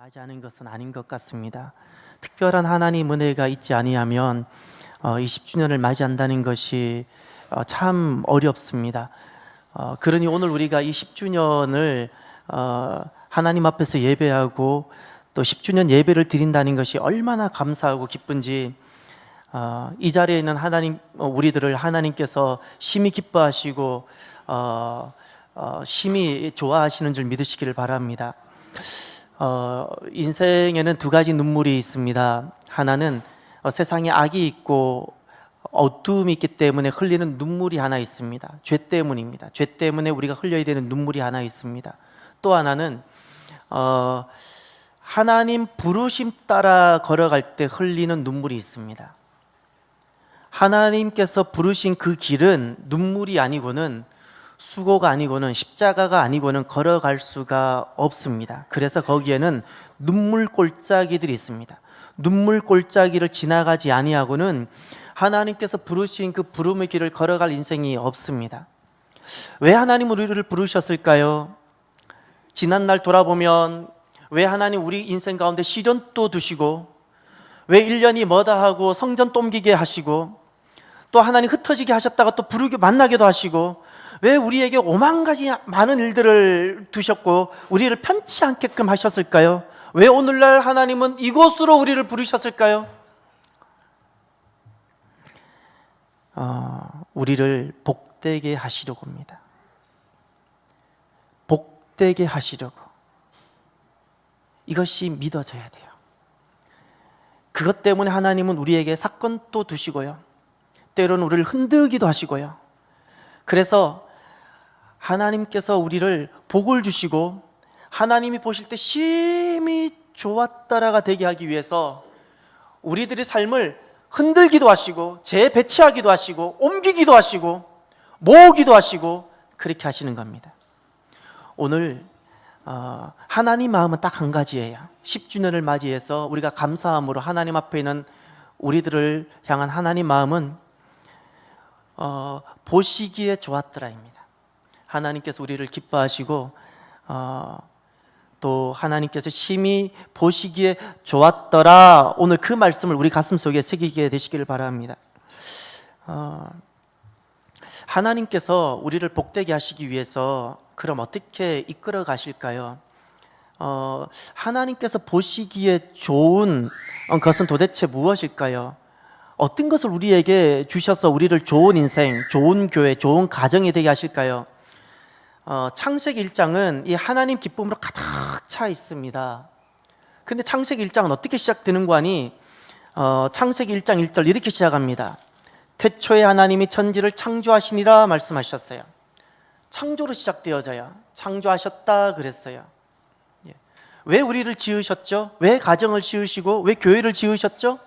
맞이하는 것은 아닌 것 같습니다. 특별한 하나님 은혜가 있지 아니하면 이 10주년을 맞이한다는 것이 참 어렵습니다. 그러니 오늘 우리가 이 10주년을 하나님 앞에서 예배하고 또 10주년 예배를 드린다는 것이 얼마나 감사하고 기쁜지 이 자리에 있는 하나님, 우리들을 하나님께서 심히 기뻐하시고 심히 좋아하시는 줄 믿으시기를 바랍니다. 인생에는 두 가지 눈물이 있습니다. 하나는 세상에 악이 있고 어두움이 있기 때문에 흘리는 눈물이 하나 있습니다. 죄 때문입니다. 죄 때문에 우리가 흘려야 되는 눈물이 하나 있습니다. 또 하나는 하나님 부르심 따라 걸어갈 때 흘리는 눈물이 있습니다. 하나님께서 부르신 그 길은 눈물이 아니고는, 수고가 아니고는, 십자가가 아니고는 걸어갈 수가 없습니다. 그래서 거기에는 눈물 골짜기들이 있습니다. 눈물 골짜기를 지나가지 아니하고는 하나님께서 부르신 그 부름의 길을 걸어갈 인생이 없습니다. 왜 하나님은 우리를 부르셨을까요? 지난날 돌아보면 왜 하나님 우리 인생 가운데 시련도 두시고, 왜 1년이 뭐다 하고 성전 옮기게 하시고, 또 하나님 흩어지게 하셨다가 또 부르게 만나게도 하시고, 왜 우리에게 오만 가지 많은 일들을 두셨고 우리를 편치 않게끔 하셨을까요? 왜 오늘날 하나님은 이곳으로 우리를 부르셨을까요? 우리를 복되게 하시려고 합니다. 복되게 하시려고. 이것이 믿어져야 돼요. 그것 때문에 하나님은 우리에게 사건도 두시고요, 때로는 우리를 흔들기도 하시고요. 그래서 하나님께서 우리를 복을 주시고 하나님이 보실 때 심히 좋았다라가 되게 하기 위해서 우리들의 삶을 흔들기도 하시고 재배치하기도 하시고 옮기기도 하시고 모으기도 하시고 그렇게 하시는 겁니다. 오늘 하나님 마음은 딱 한 가지예요. 10주년을 맞이해서 우리가 감사함으로 하나님 앞에 있는 우리들을 향한 하나님 마음은 보시기에 좋았더라입니다. 하나님께서 우리를 기뻐하시고 또 하나님께서 심히 보시기에 좋았더라, 오늘 그 말씀을 우리 가슴 속에 새기게 되시기를 바랍니다. 하나님께서 우리를 복되게 하시기 위해서 그럼 어떻게 이끌어 가실까요? 하나님께서 보시기에 좋은 것은 도대체 무엇일까요? 어떤 것을 우리에게 주셔서 우리를 좋은 인생, 좋은 교회, 좋은 가정이 되게 하실까요? 창세기 1장은 이 하나님 기쁨으로 가득 차 있습니다. 근데 창세기 1장은 어떻게 시작되는 거 아니? 창세기 1장 1절 이렇게 시작합니다. 태초에 하나님이 천지를 창조하시니라 말씀하셨어요. 창조로 시작되어져요. 창조하셨다 그랬어요. 왜 우리를 지으셨죠? 왜 가정을 지으시고 왜 교회를 지으셨죠?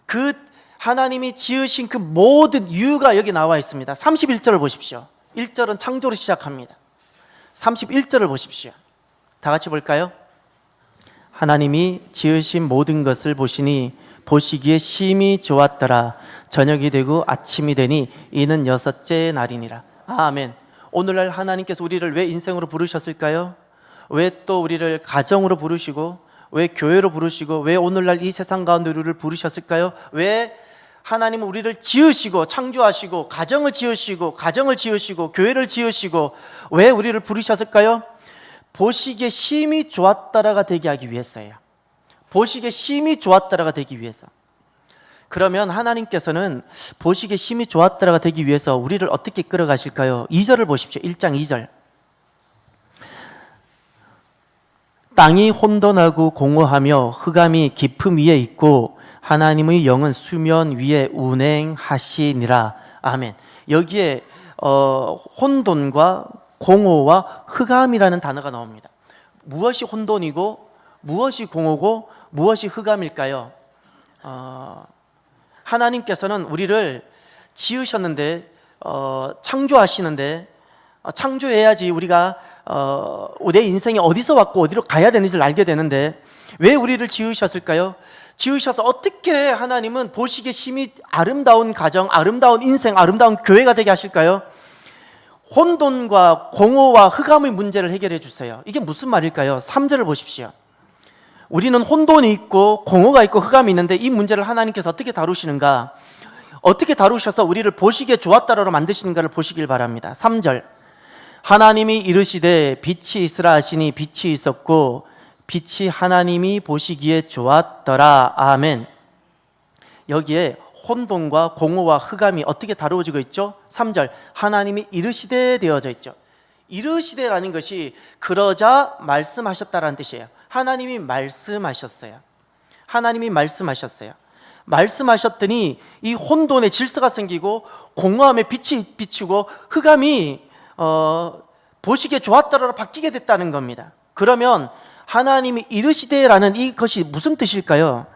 그 하나님이 지으신 그 모든 이유가 여기 나와 있습니다. 31절을 보십시오. 1절은 창조로 시작합니다. 31절을 보십시오. 다 같이 볼까요? 하나님이 지으신 모든 것을 보시니 보시기에 심히 좋았더라. 저녁이 되고 아침이 되니 이는 여섯째 날이니라. 아멘. 오늘날 하나님께서 우리를 왜 인생으로 부르셨을까요? 왜 또 우리를 가정으로 부르시고 왜 교회로 부르시고 왜 오늘날 이 세상 가운데 우리를 부르셨을까요? 왜 하나님은 우리를 지으시고 창조하시고 가정을 지으시고 교회를 지으시고 왜 우리를 부르셨을까요? 보시기에 심히 좋았다라가 되게 하기 위해서예요. 보시기에 심히 좋았다라가 되기 위해서. 그러면 하나님께서는 보시기에 심히 좋았다라가 되기 위해서 우리를 어떻게 끌어가실까요? 2절을 보십시오. 1장 2절. 땅이 혼돈하고 공허하며 흑암이 깊음 위에 있고 하나님의 영은 수면 위에 운행하시니라. 아멘. 여기에 혼돈과 공허와 흑암이라는 단어가 나옵니다. 무엇이 혼돈이고 무엇이 공허고 무엇이 흑암일까요? 하나님께서는 우리를 지으셨는데 창조하시는데 창조해야지 우리가 내 인생이 어디서 왔고 어디로 가야 되는지를 알게 되는데 왜 우리를 지으셨을까요? 지으셔서 어떻게 하나님은 보시기에 심히 아름다운 가정, 아름다운 인생, 아름다운 교회가 되게 하실까요? 혼돈과 공허와 흑암의 문제를 해결해 주세요. 이게 무슨 말일까요? 3절을 보십시오. 우리는 혼돈이 있고 공허가 있고 흑암이 있는데 이 문제를 하나님께서 어떻게 다루시는가, 어떻게 다루셔서 우리를 보시기에 좋았다로 만드시는가를 보시길 바랍니다. 3절, 하나님이 이르시되 빛이 있으라 하시니 빛이 있었고 빛이 하나님이 보시기에 좋았더라. 아멘. 여기에 혼돈과 공허와 흑암이 어떻게 다루어지고 있죠? 3절, 하나님이 이르시되 되어져 있죠. 이르시되라는 것이 그러자 말씀하셨다라는 뜻이에요. 하나님이 말씀하셨어요. 하나님이 말씀하셨어요. 말씀하셨더니 이 혼돈의 질서가 생기고 공허함에 빛이 비추고 흑암이 보시기에 좋았더라로 바뀌게 됐다는 겁니다. 그러면 하나님이 이르시되라는 이것이 무슨 뜻일까요?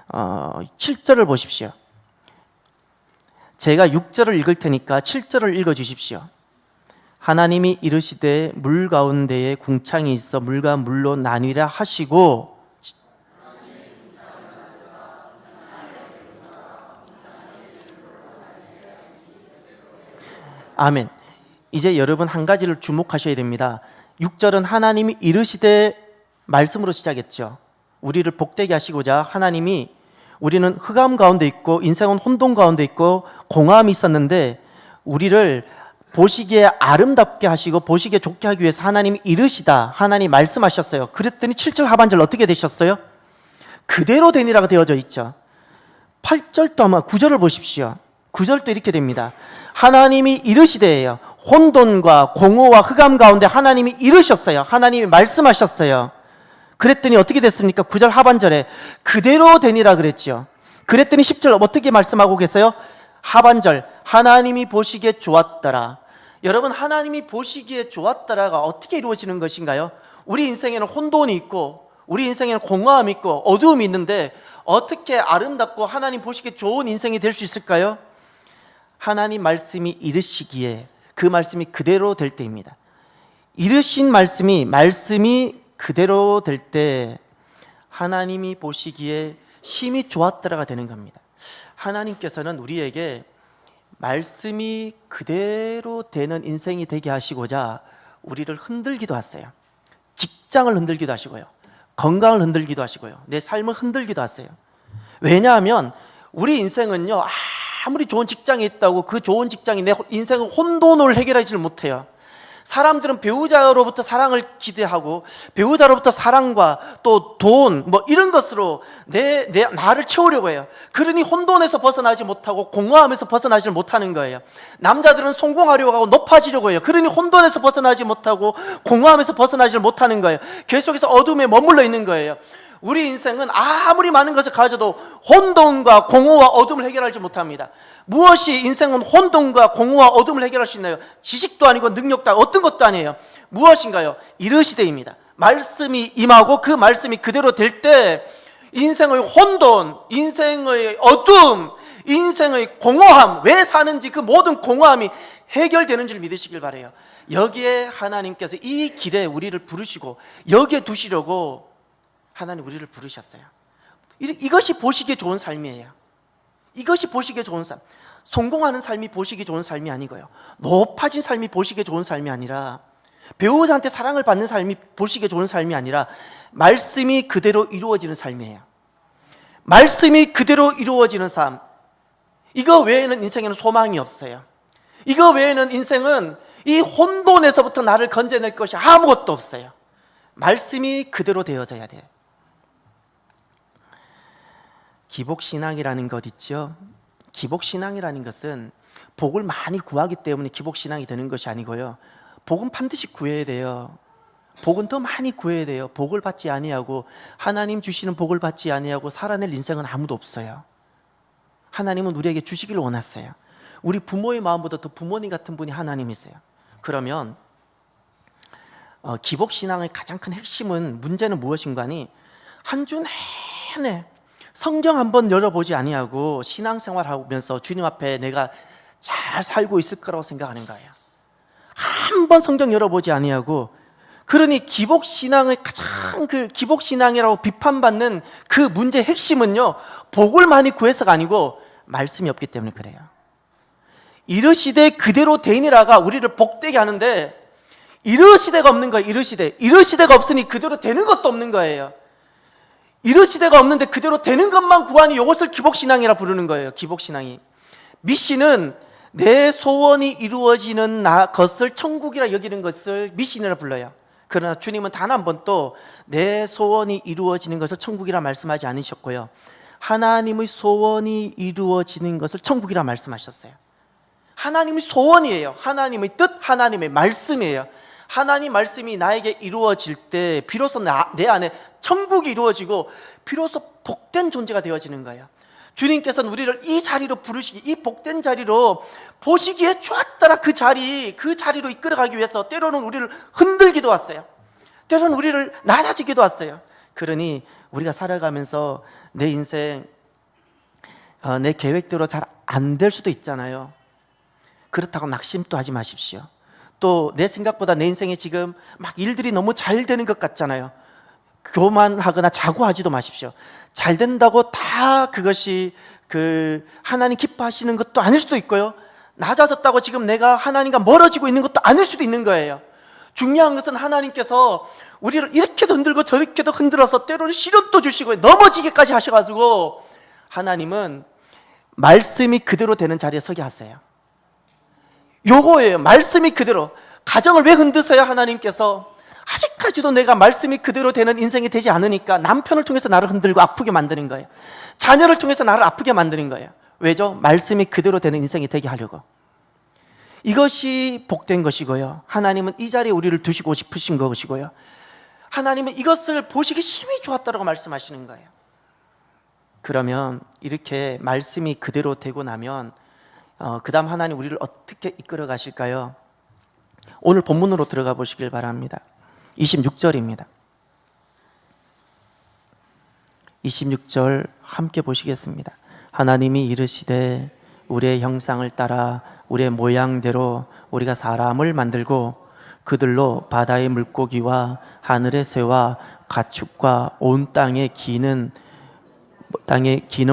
7절을 보십시오. 제가 6절을 읽을 테니까 7절을 읽어 주십시오. 하나님이 이르시되 물 가운데에 궁창이 있어 물과 물로 나뉘라 하시고, 아멘. 이제 여러분 한 가지를 주목하셔야 됩니다. 6절은 하나님이 이르시되 말씀으로 시작했죠. 우리를 복되게 하시고자 하나님이, 우리는 흑암 가운데 있고 인생은 혼돈 가운데 있고 공허함이 있었는데 우리를 보시기에 아름답게 하시고 보시기에 좋게 하기 위해서 하나님이 이르시다, 하나님 말씀하셨어요. 그랬더니 7절 하반절 어떻게 되셨어요? 그대로 되니라고 되어져 있죠. 8절도 아마 9절을 보십시오. 9절도 이렇게 됩니다. 하나님이 이르시되예요. 혼돈과 공허와 흑암 가운데 하나님이 이르셨어요. 하나님이 말씀하셨어요. 그랬더니 어떻게 됐습니까? 9절 하반절에 그대로 되니라 그랬죠. 그랬더니 10절 어떻게 말씀하고 계세요? 하반절, 하나님이 보시기에 좋았더라. 여러분, 하나님이 보시기에 좋았더라가 어떻게 이루어지는 것인가요? 우리 인생에는 혼돈이 있고 우리 인생에는 공허함이 있고 어두움이 있는데 어떻게 아름답고 하나님 보시기에 좋은 인생이 될 수 있을까요? 하나님 말씀이 이르시기에 그 말씀이 그대로 될 때입니다. 이르신 말씀이 그대로 될 때 하나님이 보시기에 심히 좋았더라가 되는 겁니다. 하나님께서는 우리에게 말씀이 그대로 되는 인생이 되게 하시고자 우리를 흔들기도 하세요. 직장을 흔들기도 하시고요, 건강을 흔들기도 하시고요, 내 삶을 흔들기도 하세요. 왜냐하면 우리 인생은요, 아무리 좋은 직장이 있다고 그 좋은 직장이 내 인생의 혼돈을 해결하지를 못해요. 사람들은 배우자로부터 사랑을 기대하고 배우자로부터 사랑과 또 돈 이런 것으로 나를 채우려고 해요. 그러니 혼돈에서 벗어나지 못하고 공허함에서 벗어나지 못하는 거예요. 남자들은 성공하려고 하고 높아지려고 해요. 그러니 혼돈에서 벗어나지 못하고 공허함에서 벗어나지 못하는 거예요. 계속해서 어둠에 머물러 있는 거예요. 우리 인생은 아무리 많은 것을 가져도 혼돈과 공허와 어둠을 해결하지 못합니다. 무엇이 인생은 혼돈과 공허와 어둠을 해결할 수 있나요? 지식도 아니고 능력도 아니고 어떤 것도 아니에요. 무엇인가요? 이르시되입니다. 말씀이 임하고 그 말씀이 그대로 될 때 인생의 혼돈, 인생의 어둠, 인생의 공허함, 왜 사는지 그 모든 공허함이 해결되는 줄 믿으시길 바라요. 여기에 하나님께서 이 길에 우리를 부르시고 여기에 두시려고 하나님 우리를 부르셨어요. 이것이 보시기에 좋은 삶이에요. 이것이 보시기에 좋은 삶. 성공하는 삶이 보시기에 좋은 삶이 아니고요, 높아진 삶이 보시기에 좋은 삶이 아니라, 배우자한테 사랑을 받는 삶이 보시기에 좋은 삶이 아니라 말씀이 그대로 이루어지는 삶이에요. 말씀이 그대로 이루어지는 삶. 이거 외에는 인생에는 소망이 없어요. 이거 외에는 인생은 이 혼돈에서부터 나를 건져낼 것이 아무것도 없어요. 말씀이 그대로 되어져야 돼요. 기복신앙이라는 것 있죠. 기복신앙이라는 것은 복을 많이 구하기 때문에 기복신앙이 되는 것이 아니고요, 복은 반드시 구해야 돼요. 복은 더 많이 구해야 돼요. 복을 받지 아니하고, 하나님 주시는 복을 받지 아니하고 살아낼 인생은 아무도 없어요. 하나님은 우리에게 주시기를 원하세요. 우리 부모의 마음보다 더 부모님 같은 분이 하나님이세요. 그러면 기복신앙의 가장 큰 핵심은, 문제는 무엇인가니, 한 주 내내 성경 한번 열어보지 아니하고 신앙생활하면서 주님 앞에 내가 잘 살고 있을 거라고 생각하는 거예요. 한 번 성경 열어보지 아니하고. 그러니 기복신앙의 가장 기복신앙이라고 비판받는 그 문제의 핵심은요, 복을 많이 구해서가 아니고 말씀이 없기 때문에 그래요. 이르시되 그대로 되니라가 우리를 복되게 하는데, 이르시되가 없는 거예요. 이르시되가 없으니 그대로 되는 것도 없는 거예요. 이르시대가 없는데 그대로 되는 것만 구하니 이것을 기복신앙이라 부르는 거예요. 기복신앙이. 미신은 내 소원이 이루어지는 것을 천국이라 여기는 것을 미신이라 불러요. 그러나 주님은 단 한 번도 내 소원이 이루어지는 것을 천국이라 말씀하지 않으셨고요, 하나님의 소원이 이루어지는 것을 천국이라 말씀하셨어요. 하나님의 소원이에요. 하나님의 뜻, 하나님의 말씀이에요. 하나님 말씀이 나에게 이루어질 때 비로소 내 안에 천국이 이루어지고 비로소 복된 존재가 되어지는 거예요. 주님께서는 우리를 이 자리로 부르시기, 이 복된 자리로 보시기에 좋았더라 그 자리로 이끌어가기 위해서 때로는 우리를 흔들기도 왔어요. 때로는 우리를 낮아지기도 왔어요. 그러니 우리가 살아가면서 내 인생 내 계획대로 잘 안 될 수도 있잖아요. 그렇다고 낙심도 하지 마십시오. 또 내 생각보다 내 인생에 지금 막 일들이 너무 잘 되는 것 같잖아요. 교만하거나 자고하지도 마십시오. 잘 된다고 다 그것이 하나님 기뻐하시는 것도 아닐 수도 있고요, 낮아졌다고 지금 내가 하나님과 멀어지고 있는 것도 아닐 수도 있는 거예요. 중요한 것은 하나님께서 우리를 이렇게도 흔들고 저렇게도 흔들어서 때로는 시련도 주시고 넘어지게까지 하셔가지고 하나님은 말씀이 그대로 되는 자리에 서게 하세요. 요거예요. 말씀이 그대로. 가정을 왜 흔드세요? 하나님께서 아직까지도 내가 말씀이 그대로 되는 인생이 되지 않으니까 남편을 통해서 나를 흔들고 아프게 만드는 거예요. 자녀를 통해서 나를 아프게 만드는 거예요. 왜죠? 말씀이 그대로 되는 인생이 되게 하려고. 이것이 복된 것이고요, 하나님은 이 자리에 우리를 두시고 싶으신 것이고요, 하나님은 이것을 보시기 심히 좋았다고 말씀하시는 거예요. 그러면 이렇게 말씀이 그대로 되고 나면 그 다음 하나님 우리를 어떻게 이끌어 가실까요? 오늘 본문으로 들어가 보시길 바랍니다. 26절입니다. 26절 함께 보시겠습니다. 하나님이 이르시되 우리의 형상을 따라 우리의 모양대로 우리가 사람을 만들고 그들로 바다의 물고기와 하늘의 새와 가축과 온 땅에 기는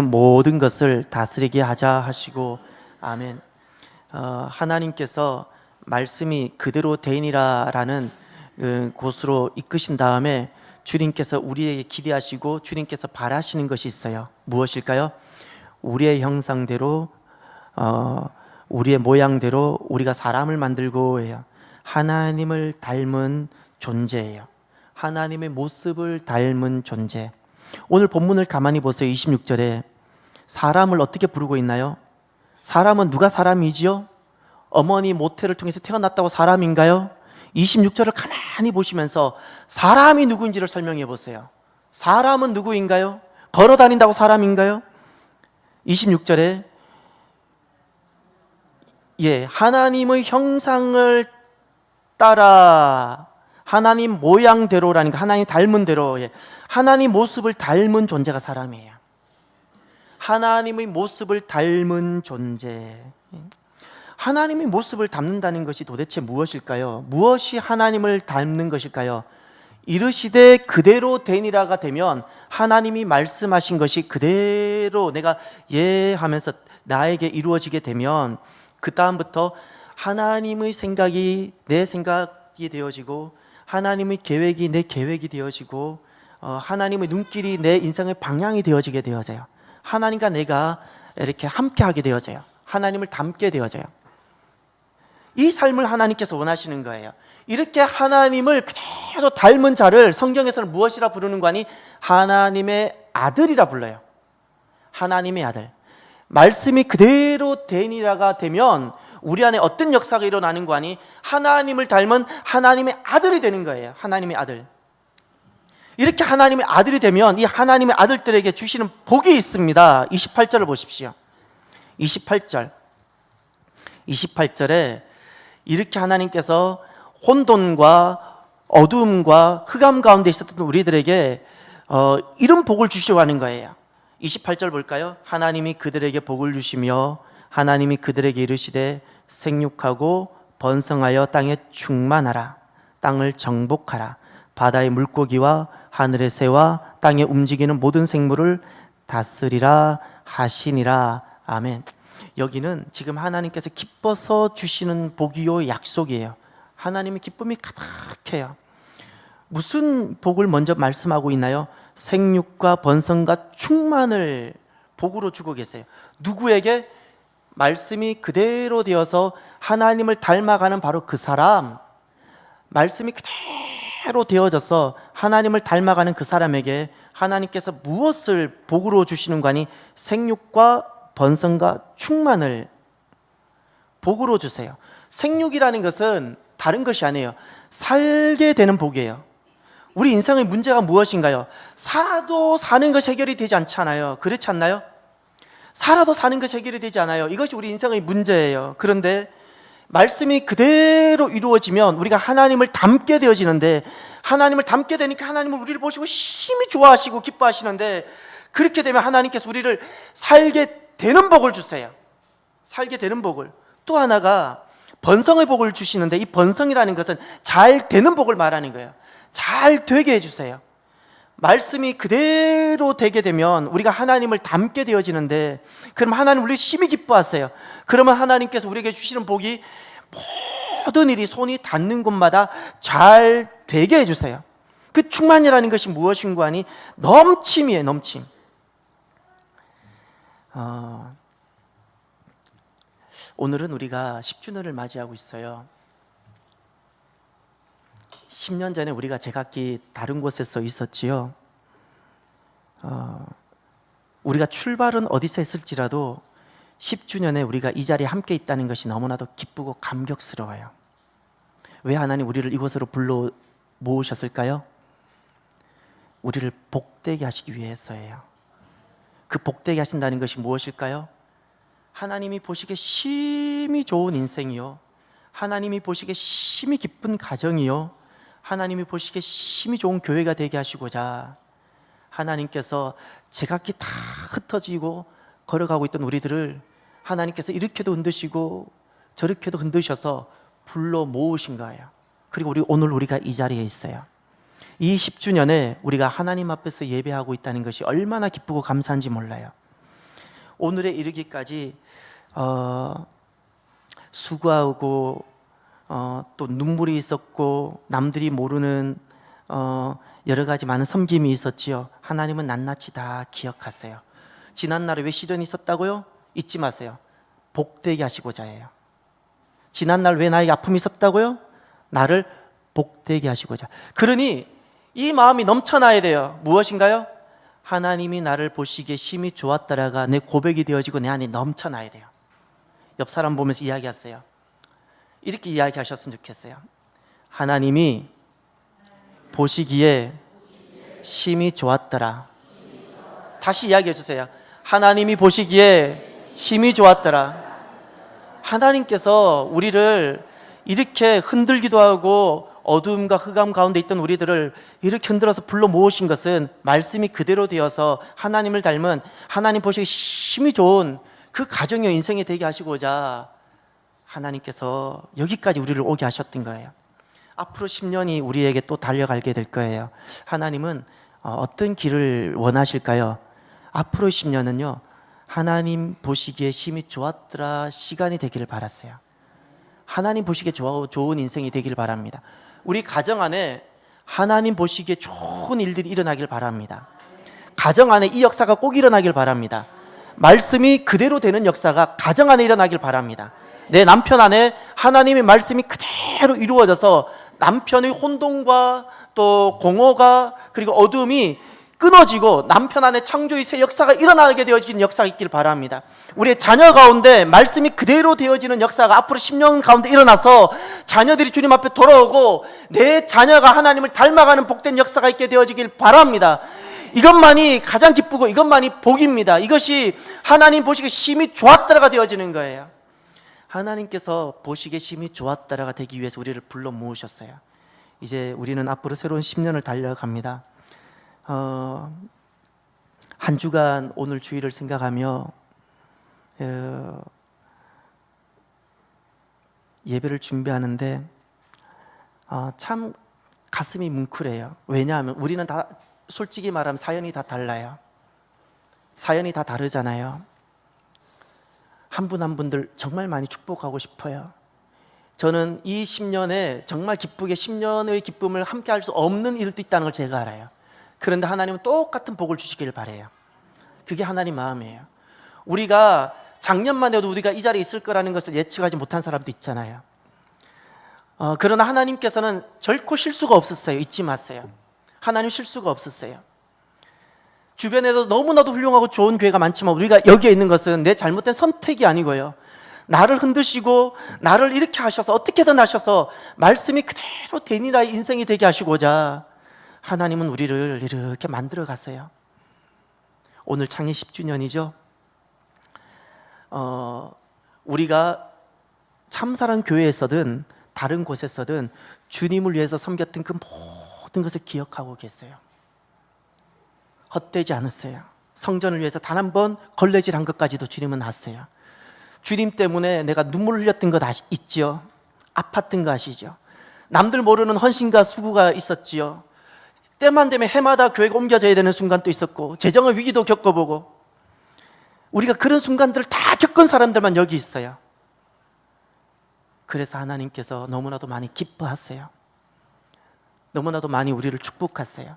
모든 것을 다스리게 하자 하시고, 아멘. 하나님께서 말씀이 그대로 되니라라는 곳으로 이끄신 다음에 주님께서 우리에게 기대하시고 주님께서 바라시는 것이 있어요. 무엇일까요? 우리의 형상대로 우리의 모양대로 우리가 사람을 만들고 해요. 하나님을 닮은 존재예요. 하나님의 모습을 닮은 존재. 오늘 본문을 가만히 보세요. 26절에 사람을 어떻게 부르고 있나요? 사람은 누가 사람이지요? 어머니 모태를 통해서 태어났다고 사람인가요? 26절을 가만히 보시면서 사람이 누구인지를 설명해 보세요. 사람은 누구인가요? 걸어 다닌다고 사람인가요? 26절에 하나님의 형상을 따라 하나님 모양대로라니까 하나님 닮은 대로, 하나님 모습을 닮은 존재가 사람이에요. 하나님의 모습을 닮은 존재. 하나님의 모습을 닮는다는 것이 도대체 무엇일까요? 무엇이 하나님을 닮는 것일까요? 이르시되 그대로 되니라가 되면 하나님이 말씀하신 것이 그대로 내가 하면서 나에게 이루어지게 되면 그 다음부터 하나님의 생각이 내 생각이 되어지고 하나님의 계획이 내 계획이 되어지고 하나님의 눈길이 내 인생의 방향이 되어지게 되어져요. 하나님과 내가 이렇게 함께하게 되어져요. 하나님을 닮게 되어져요. 이 삶을 하나님께서 원하시는 거예요. 이렇게 하나님을 그대로 닮은 자를 성경에서는 무엇이라 부르는 거니? 하나님의 아들이라 불러요. 하나님의 아들. 말씀이 그대로 되니라가 되면 우리 안에 어떤 역사가 일어나는 거니? 하나님을 닮은 하나님의 아들이 되는 거예요. 하나님의 아들. 이렇게 하나님의 아들이 되면 이 하나님의 아들들에게 주시는 복이 있습니다. 28절을 보십시오. 28절에 이렇게 하나님께서 혼돈과 어두움과 흑암 가운데 있었던 우리들에게 이런 복을 주시려고 하는 거예요. 28절 볼까요? 하나님이 그들에게 복을 주시며 하나님이 그들에게 이르시되 생육하고 번성하여 땅에 충만하라. 땅을 정복하라. 바다의 물고기와 하늘의 새와 땅에 움직이는 모든 생물을 다스리라 하시니라. 아멘. 여기는 지금 하나님께서 기뻐서 주시는 복이요 약속이에요. 하나님의 기쁨이 가득해요. 무슨 복을 먼저 말씀하고 있나요? 생육과 번성과 충만을 복으로 주고 계세요. 누구에게? 말씀이 그대로 되어서 하나님을 닮아가는 바로 그 사람, 말씀이 그대로 되어져서 하나님을 닮아가는 그 사람에게 하나님께서 무엇을 복으로 주시는 거니? 생육과 번성과 충만을 복으로 주세요. 생육이라는 것은 다른 것이 아니에요. 살게 되는 복이에요. 우리 인생의 문제가 무엇인가요? 살아도 사는 것이 해결이 되지 않잖아요. 그렇지 않나요? 살아도 사는 것이 해결이 되지 않아요. 이것이 우리 인생의 문제예요. 그런데 말씀이 그대로 이루어지면 우리가 하나님을 닮게 되어지는데, 하나님을 닮게 되니까 하나님은 우리를 보시고 심히 좋아하시고 기뻐하시는데, 그렇게 되면 하나님께서 우리를 살게 되는 복을 주세요. 살게 되는 복을. 또 하나가 번성의 복을 주시는데, 이 번성이라는 것은 잘 되는 복을 말하는 거예요. 잘 되게 해주세요. 말씀이 그대로 되게 되면 우리가 하나님을 닮게 되어지는데, 그럼 하나님 우리 심히 기뻐하세요. 그러면 하나님께서 우리에게 주시는 복이 모든 일이 손이 닿는 곳마다 잘 되게 해주세요. 그 충만이라는 것이 무엇인가 하니 넘침이에요. 넘침. 오늘은 우리가 10주년을 맞이하고 있어요. 10년 전에 우리가 제각기 다른 곳에서 있었지요. 우리가 출발은 어디서 했을지라도 10주년에 우리가 이 자리에 함께 있다는 것이 너무나도 기쁘고 감격스러워요. 왜 하나님 우리를 이곳으로 불러 모으셨을까요? 우리를 복되게 하시기 위해서예요. 그 복되게 하신다는 것이 무엇일까요? 하나님이 보시기에 심히 좋은 인생이요, 하나님이 보시기에 심히 기쁜 가정이요, 하나님이 보시기에 심히 좋은 교회가 되게 하시고자 하나님께서 제각기 다 흩어지고 걸어가고 있던 우리들을 하나님께서 이렇게도 흔드시고 저렇게도 흔드셔서 불러 모으신 거예요. 그리고 오늘 우리가 이 자리에 있어요. 이 10주년에 우리가 하나님 앞에서 예배하고 있다는 것이 얼마나 기쁘고 감사한지 몰라요. 오늘에 이르기까지 수고하고 또 눈물이 있었고 남들이 모르는 여러 가지 많은 섬김이 있었지요. 하나님은 낱낱이 다 기억하세요. 지난날에 왜 시련이 있었다고요? 잊지 마세요. 복되게 하시고자 해요. 지난날 왜 나에게 아픔이 있었다고요? 나를 복되게 하시고자. 그러니 이 마음이 넘쳐나야 돼요. 무엇인가요? 하나님이 나를 보시기에 심히 좋았더라가 내 고백이 되어지고 내 안에 넘쳐나야 돼요. 옆 사람 보면서 이야기하세요. 이렇게 이야기하셨으면 좋겠어요. 하나님이 보시기에 심히 좋았더라. 다시 이야기해 주세요. 하나님이 보시기에 심히 좋았더라. 하나님께서 우리를 이렇게 흔들기도 하고 어두움과 흑암 가운데 있던 우리들을 이렇게 흔들어서 불러 모으신 것은 말씀이 그대로 되어서 하나님을 닮은, 하나님 보시기에 심히 좋은 그 가정의 인생이 되게 하시고자 하나님께서 여기까지 우리를 오게 하셨던 거예요. 앞으로 10년이 우리에게 또 달려가게 될 거예요. 하나님은 어떤 길을 원하실까요? 앞으로 10년은요, 하나님 보시기에 심히 좋았더라 시간이 되기를 바랐어요. 하나님 보시기에 좋은 인생이 되기를 바랍니다. 우리 가정 안에 하나님 보시기에 좋은 일들이 일어나길 바랍니다. 가정 안에 이 역사가 꼭 일어나길 바랍니다. 말씀이 그대로 되는 역사가 가정 안에 일어나길 바랍니다. 내 남편 안에 하나님의 말씀이 그대로 이루어져서 남편의 혼돈과 또 공허가 그리고 어둠이 끊어지고 남편 안에 창조의 새 역사가 일어나게 되어지는 역사가 있길 바랍니다. 우리의 자녀 가운데 말씀이 그대로 되어지는 역사가 앞으로 10년 가운데 일어나서 자녀들이 주님 앞에 돌아오고 내 자녀가 하나님을 닮아가는 복된 역사가 있게 되어지길 바랍니다. 이것만이 가장 기쁘고 이것만이 복입니다. 이것이 하나님 보시기에 심히 좋았더라가 되어지는 거예요. 하나님께서 보시기에 심히 좋았더라가 되기 위해서 우리를 불러 모으셨어요. 이제 우리는 앞으로 새로운 10년을 달려갑니다. 한 주간 오늘 주일을 생각하며 예배를 준비하는데 참 가슴이 뭉클해요. 왜냐하면 우리는 다 솔직히 말하면 사연이 다 달라요. 사연이 다 다르잖아요. 한 분 한 분들 정말 많이 축복하고 싶어요. 저는 이 10년에 정말 기쁘게 10년의 기쁨을 함께 할 수 없는 일도 있다는 걸 제가 알아요. 그런데 하나님은 똑같은 복을 주시기를 바래요. 그게 하나님 마음이에요. 우리가 작년만 해도 우리가 이 자리에 있을 거라는 것을 예측하지 못한 사람도 있잖아요. 그러나 하나님께서는 결코 실수가 없었어요. 잊지 마세요. 하나님 실수가 없었어요. 주변에도 너무나도 훌륭하고 좋은 교회가 많지만 우리가 여기에 있는 것은 내 잘못된 선택이 아니고요, 나를 흔드시고 나를 이렇게 하셔서 어떻게든 하셔서 말씀이 그대로 데니라의 인생이 되게 하시고자 하나님은 우리를 이렇게 만들어 갔어요. 오늘 창립 10주년이죠. 우리가 참사랑 교회에서든 다른 곳에서든 주님을 위해서 섬겼던 그 모든 것을 기억하고 계세요. 헛되지 않았어요. 성전을 위해서 단 한 번 걸레질한 것까지도 주님은 하세요. 주님 때문에 내가 눈물 흘렸던 것 있지요? 아팠던 거 아시죠? 남들 모르는 헌신과 수고가 있었지요. 때만 되면 해마다 교회가 옮겨져야 되는 순간도 있었고, 재정의 위기도 겪어보고, 우리가 그런 순간들을 다 겪은 사람들만 여기 있어요. 그래서 하나님께서 너무나도 많이 기뻐하세요. 너무나도 많이 우리를 축복하세요.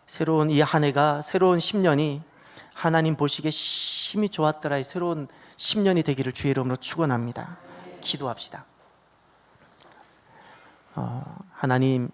새로운 이 한 해가, 새로운 10년이 하나님 보시기에 심히 좋았더라의 새로운 10년이 되기를 주의 이름으로 축원합니다. 기도합시다. 하나님,